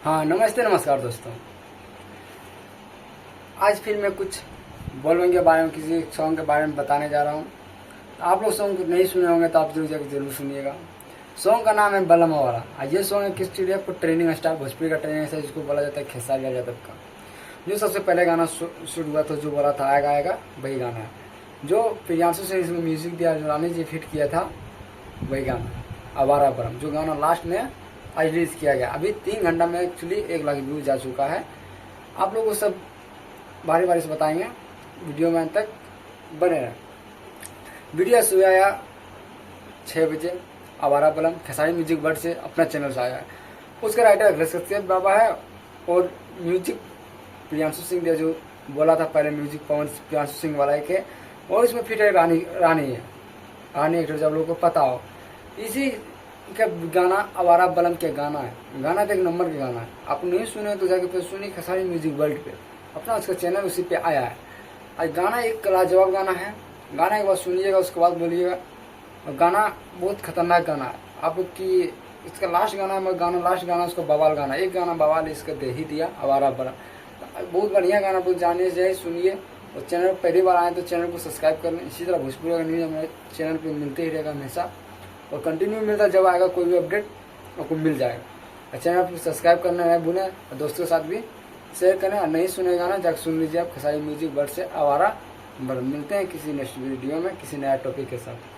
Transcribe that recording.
हाँ, नमस्ते नमस्कार दोस्तों। आज फिर मैं कुछ बोलने के बारे में, किसी सॉन्ग के बारे में बताने जा रहा हूँ। आप लोग सॉन्ग नहीं सुने होंगे तो आप जरूर सुनिएगा। सॉन्ग का नाम है बलमा वाला। ये सॉन्ग है किस स्टूडियो को ट्रेनिंग स्टार भोजपुरी का ट्रेनिंग स्टार जिसको बोला जाता है खेसारी लाल यादव का। जो सबसे पहले गाना शूट हुआ था, जो बोला था आएगा आएगा, वही गाना है। जो प्रियांशु से इसमें म्यूजिक दिया, जो रानी जी फिट किया था, वही गाना आवारा परम, जो गाना लास्ट में आज रिलीज किया गया। अभी 3 घंटा में एक्चुअली 1 लाख व्यूज जा चुका है। आप लोगों को सब बारी बारी से बताएंगे, वीडियो में अंत तक बने रहे। वीडियो सुबह आया 6 बजे, आवारा पलम खेसारी म्यूजिक वर्ड से अपना चैनल से आया है। उसका राइटर सत्यदेव बाबा है और म्यूजिक प्रियांशु सिंह ने, जो बोला था पहले म्यूजिक पवन प्रियांशु सिंह वाला एक है, और इसमें फिट है रानी है, रानी एक्टर, जब लोगों को पता हो। इसी का गाना आवारा बलम के गाना है। गाना तो 1 नंबर के गाना है। आप नहीं सुने तो जाके फिर सुनिए खेसारी म्यूजिक वर्ल्ड पे, अपना उसका चैनल उसी पे आया है। आज गाना एक लाजवाब गाना है। गाना एक बार सुनिएगा, उसके बाद बोलिएगा। और गाना बहुत खतरनाक गाना है। आप की इसका लास्ट गाना है, गाना लास्ट गाना उसका बवाल गाना, एक गाना बवाल इसका दे ही दिया, आवारा बलम। बहुत बढ़िया गाना, बहुत जानिए जाए, सुनिए। और चैनल पर पहली बार आए तो चैनल को सब्सक्राइब कर लें। इसी तरह भोजपुरी का न्यूज़ हमारे चैनल पे मिलते ही रहेगा हमेशा, और कंटिन्यू मिलता, जब आएगा कोई भी अपडेट आपको मिल जाएगा। चैनल पर सब्सक्राइब करना है भूलें, और दोस्तों के साथ भी शेयर करें। और नहीं सुनेगा ना, जाकर सुन लीजिए आप खेसारी म्यूजिक वर्ड से आवारा बलम। मिलते हैं किसी नेक्स्ट वीडियो में किसी नया टॉपिक के साथ।